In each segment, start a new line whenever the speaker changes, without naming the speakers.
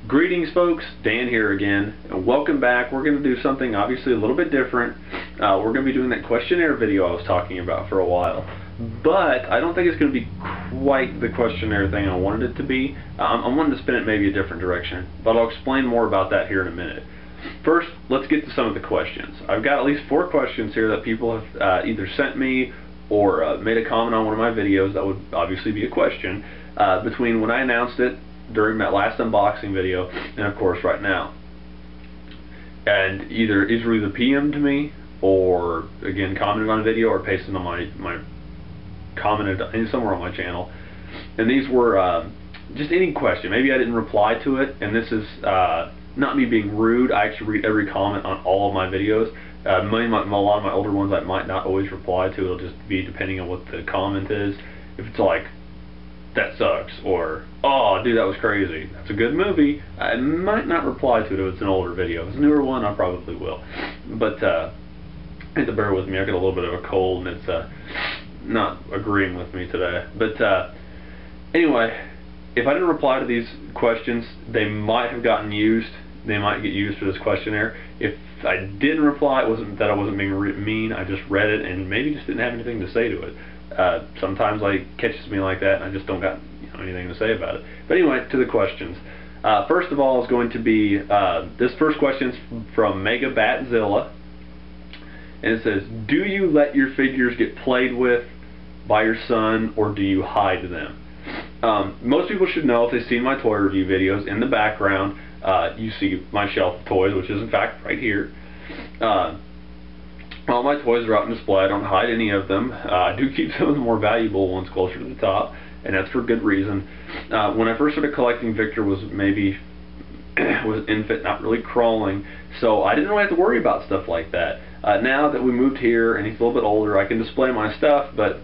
Greetings folks, Dan here again, and welcome back. We're going to do something obviously a little bit different. We're going to be doing that questionnaire video I was talking about for a while, but I don't think it's going to be quite the questionnaire thing I wanted it to be. I'm wanting to spin it maybe a different direction, but I'll explain more about that here in a minute. First, let's get to some of the questions. I've got at least 4 questions here that people have either sent me or made a comment on one of my videos that would obviously be a question between when I announced it during that last unboxing video and of course right now. And either PM to me or again commented on a video or pasted on my commented somewhere on my channel. And these were just any question. Maybe I didn't reply to it, and this is not me being rude. I actually read every comment on all of my videos. A lot of my older ones I might not always reply to. It'll just be depending on what the comment is. If it's like, that sucks, or oh dude, that was crazy, that's a good movie, I might not reply to it if it's an older video. If it's a newer one, I probably will. But you have to bear with me, I got a little bit of a cold and it's not agreeing with me today. But anyway, if I didn't reply to these questions, they might have gotten used. They might get used for this questionnaire. If I didn't reply, it wasn't that I wasn't being mean, I just read it and maybe just didn't have anything to say to it. Sometimes it catches me like that and I just don't got anything to say about it. But anyway, to the questions. First of all is going to be, this first question is from Mega Batzilla, and it says, do you let your figures get played with by your son, or do you hide them? Most people should know, if they've seen my toy review videos, in the background you see my shelf of toys, which is in fact right here. All my toys are out on display. I don't hide any of them. I do keep some of the more valuable ones closer to the top, and that's for good reason. When I first started collecting, Victor was infant, not really crawling, so I didn't really have to worry about stuff like that. Now that we moved here and he's a little bit older, I can display my stuff, but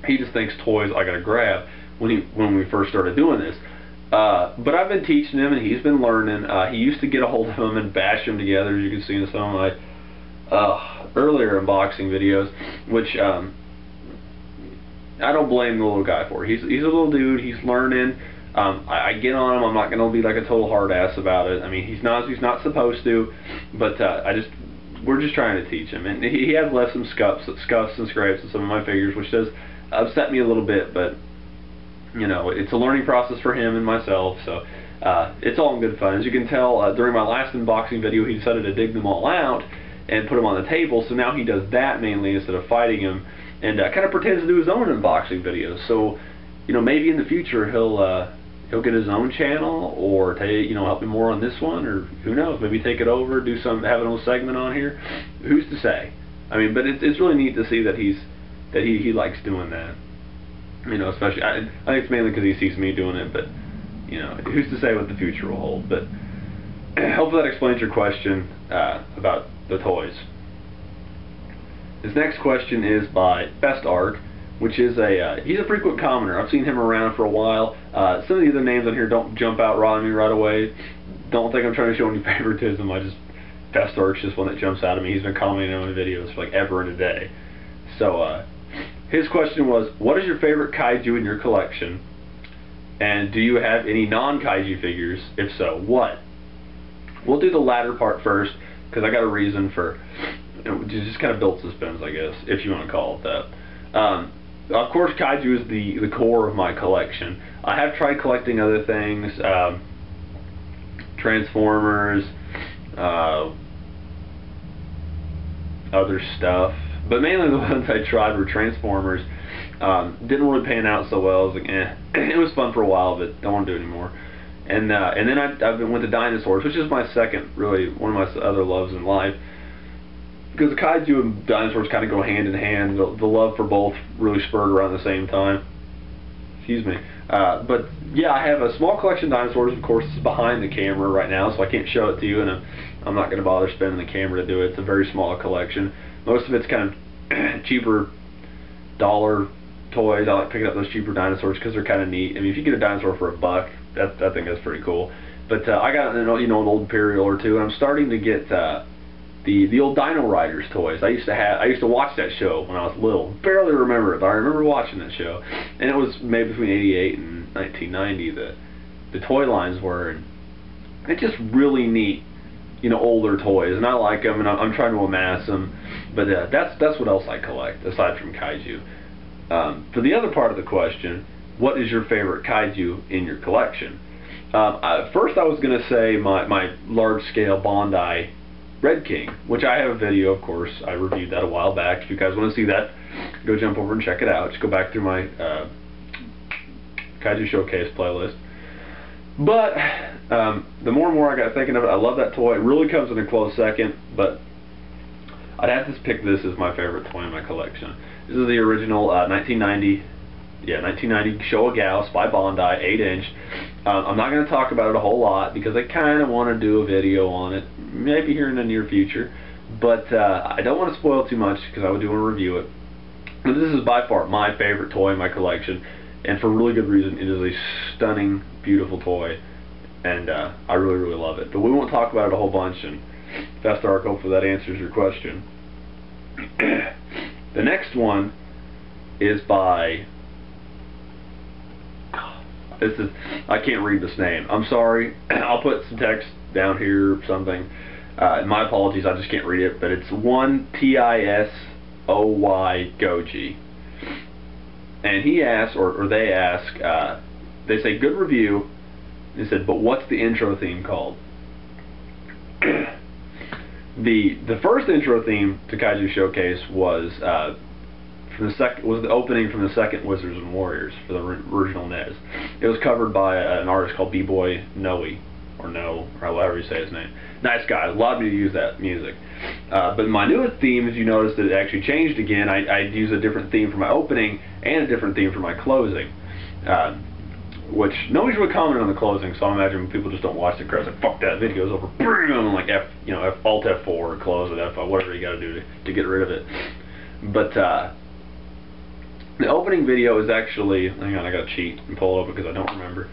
he just thinks toys I gotta grab when we first started doing this. But I've been teaching him and he's been learning. He used to get a hold of them and bash them together, as you can see in some of my earlier unboxing videos, which I don't blame the little guy for. He's a little dude, he's learning. I get on him, I'm not going to be like a total hard ass about it. I mean, he's not supposed to, but we're just trying to teach him. And he has left some scuffs and scrapes in some of my figures, which does upset me a little bit, but you know, it's a learning process for him and myself, so it's all in good fun. As you can tell, during my last unboxing video, he decided to dig them all out and put them on the table, so now he does that mainly instead of fighting him, and kind of pretends to do his own unboxing videos. So, you know, maybe in the future he'll get his own channel, or help me more on this one, or who knows, maybe take it over, have an own segment on here. Who's to say? I mean, but it's really neat to see that he likes doing that. You know, especially I think it's mainly because he sees me doing it, but you know, who's to say what the future will hold? But hopefully that explains your question about the toys. This next question is by Best Arc, which is he's a frequent commenter. I've seen him around for a while. Some of the other names on here don't jump out right on me right away. Don't think I'm trying to show any favoritism. Best Arc's just one that jumps out at me. He's been commenting on my videos for like ever and a day. So his question was, what is your favorite kaiju in your collection? And do you have any non-kaiju figures? If so, what? We'll do the latter part first, because I got a reason for, just kind of build suspense, I guess, if you want to call it that. Of course, kaiju is the core of my collection. I have tried collecting other things, Transformers, other stuff, but mainly the ones I tried were Transformers. Didn't really pan out so well. I was like, eh. It was fun for a while, but don't want to do it anymore. And then I've been with the dinosaurs, which is my second, really, one of my other loves in life. Because the kaiju and dinosaurs kind of go hand in hand. The love for both really spurred around the same time. Excuse me. But yeah, I have a small collection of dinosaurs. Of course, it's behind the camera right now, so I can't show it to you, and I'm not going to bother spending the camera to do it. It's a very small collection. Most of it's kind of cheaper dollar toys. I like picking up those cheaper dinosaurs because they're kind of neat. I mean, if you get a dinosaur for $1, I think that's pretty cool. But I got an old Imperial or two, and I'm starting to get the old Dino Riders toys. I used to watch that show when I was little. Barely remember it, but I remember watching that show. And it was made between '88 and 1990. The toy lines were, and It's just really neat, you know, older toys, and I like them, and I'm trying to amass them. But that's what else I collect aside from Kaiju. For the other part of the question, what is your favorite Kaiju in your collection? First, I was going to say my large-scale Bondi Red King, which I have a video, of course. I reviewed that a while back. If you guys want to see that, go jump over and check it out. Just go back through my Kaiju Showcase playlist. But the more and more I got thinking of it, I love that toy. It really comes in a close second, but I'd have to pick this as my favorite toy in my collection. This is the original 1990 Showa Gauss by Bondi, 8-inch. I'm not going to talk about it a whole lot because I kind of want to do a video on it, maybe here in the near future. But I don't want to spoil too much because I would do want to review it. But this is by far my favorite toy in my collection, and for a really good reason. It is a stunning, beautiful toy, and I really, really love it. But we won't talk about it a whole bunch, and Fast Arc, hopefully that answers your question. The next one is by... I can't read this name. I'm sorry. I'll put some text down here or something. My apologies, I just can't read it. But it's 1TISOY Goji. And he asks, or they ask, they say, good review. They said, but what's the intro theme called? The first intro theme to Kaiju Showcase was the opening from the second Wizards and Warriors for the original NES. It was covered by an artist called B-Boy Noe, or however you say his name. Nice guy. Allowed me to use that music. But my newest theme, as you noticed, it actually changed again. I use a different theme for my opening and a different theme for my closing. Which nobody's really commented on the closing, so I imagine people just don't watch the credits. Like, fuck that, video's over. Boom, like Alt F4, close it, F5, whatever you got to do to get rid of it. But the opening video is actually, hang on, I gotta cheat and pull it over because I don't remember.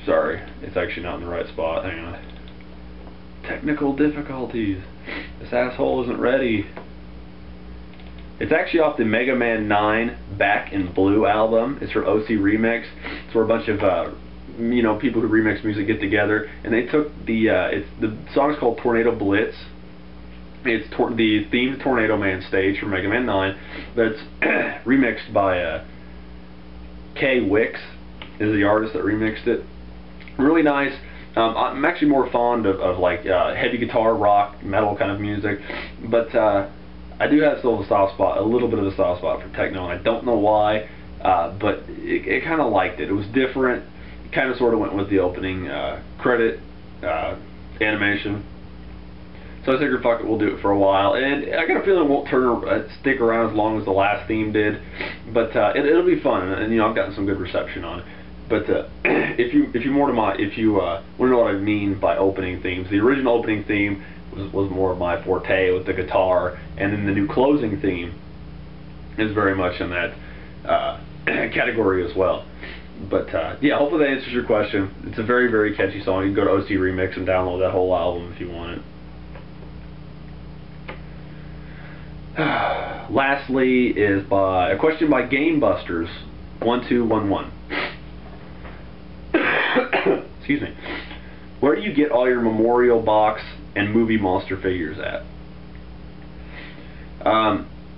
Sorry, it's actually not in the right spot. Hang on. Technical difficulties. This asshole isn't ready. It's actually off the Mega Man 9 Back in Blue album. It's from OC Remix. It's where a bunch of people who remix music get together, and they took the song's called Tornado Blitz. It's the themed Tornado Man stage from Mega Man 9, but it's remixed by K Wicks is the artist that remixed it. Really nice. I'm actually more fond of like heavy guitar, rock, metal kind of music, but I do have still a little bit of a soft spot for techno, and I don't know why, but it kind of liked it. It was different. It kind of sort of went with the opening credit animation. So I figured, fuck it, we'll do it for a while, and I got a feeling it won't stick around as long as the last theme did, but it'll be fun, and I've gotten some good reception on it. But if you want to know what I mean by opening themes, the original opening theme was more of my forte with the guitar, and then the new closing theme is very much in that category as well. But yeah, hopefully that answers your question. It's a very, very catchy song. You can go to OC Remix and download that whole album if you want it. Lastly is a question by Gamebusters 1211. Excuse me. Where do you get all your memorial box and movie monster figures at?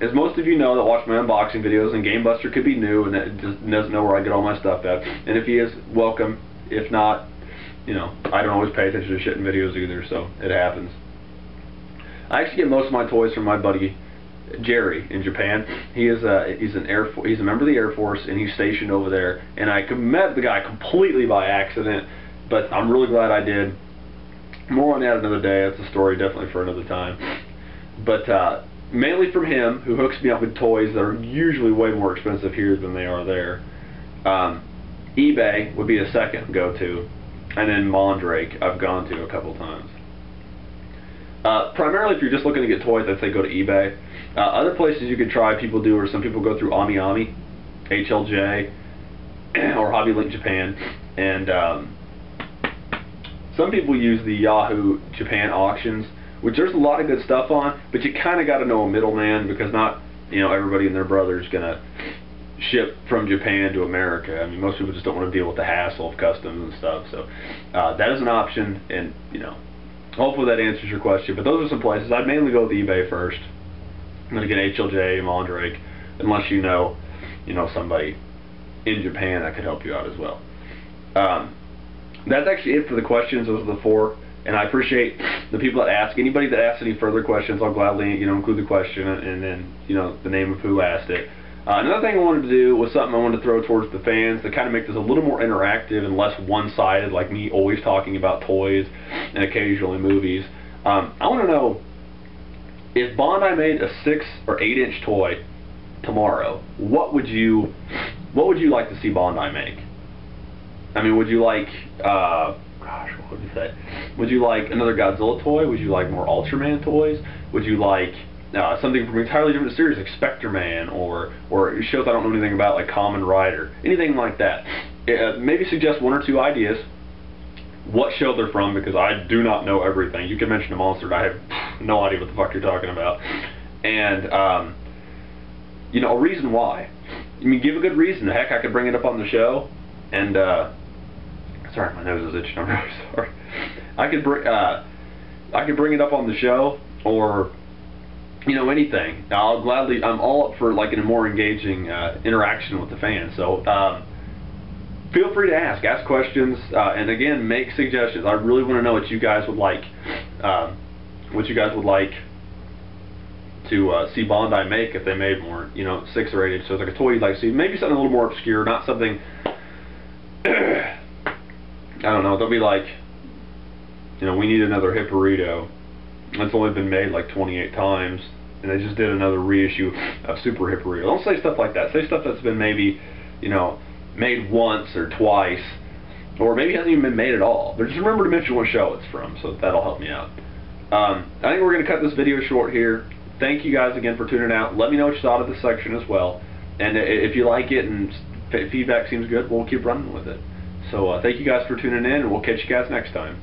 As most of you know that watch my unboxing videos, and Gamebuster could be new and that just doesn't know where I get all my stuff at. And if he is, welcome. If not, I don't always pay attention to shit in videos either, so it happens. I actually get most of my toys from my buddy Jerry in Japan. He's a member of the Air Force, and he's stationed over there. And I met the guy completely by accident, but I'm really glad I did. More on that another day. That's a story definitely for another time. But mainly from him, who hooks me up with toys that are usually way more expensive here than they are there. eBay would be a second go-to, and then Mondrake I've gone to a couple times. Primarily, if you're just looking to get toys, I'd say go to eBay. Other places you could try, some people go through AmiAmi, HLJ, or HobbyLink Japan, and some people use the Yahoo Japan auctions, which there's a lot of good stuff on, but you kind of got to know a middleman, because not everybody and their brother is gonna ship from Japan to America. I mean, most people just don't want to deal with the hassle of customs and stuff. So that is an option, and hopefully that answers your question. But those are some places. I'd mainly go with eBay first. I'm going to get HLJ, Mondrake, unless you know somebody in Japan that could help you out as well. That's actually it for the questions. Those are the 4. And I appreciate the people that ask. Anybody that asks any further questions, I'll gladly include the question and then the name of who asked it. Another thing I wanted to do was something I wanted to throw towards the fans to kind of make this a little more interactive and less one-sided, like me always talking about toys and occasionally movies. I want to know, if Bandai made a 6 or 8 inch toy tomorrow, what would you like to see Bandai make? I mean, would you like what would you say? Would you like another Godzilla toy? Would you like more Ultraman toys? Would you like something from an entirely different series like Spectre-Man or shows I don't know anything about like Kamen Rider? Anything like that. Maybe suggest 1 or 2 ideas. What show they're from, because I do not know everything. You can mention a monster, I have no idea what the fuck you're talking about. And a reason why. I mean, give a good reason. Heck, I could bring it up on the show. And sorry, my nose is itching. I'm really sorry. I could bring it up on the show, or anything. I'm all up for like a more engaging interaction with the fans. So feel free to ask questions, and again, make suggestions. I really want to know what you guys would like. To see Bandai make if they made more, 6 or 8 inch. So it's like a toy you'd like to see. Maybe something a little more obscure, not something. I don't know. They'll be like, we need another Hipporito. It's only been made like 28 times, and they just did another reissue of Super Hipporito. Don't say stuff like that. Say stuff that's been maybe, made once or twice, or maybe hasn't even been made at all. But just remember to mention what show it's from, so that'll help me out. I think we're going to cut this video short here. Thank you guys again for tuning out. Let me know what you thought of this section as well. And if you like it and feedback seems good, we'll keep running with it. So thank you guys for tuning in, and we'll catch you guys next time.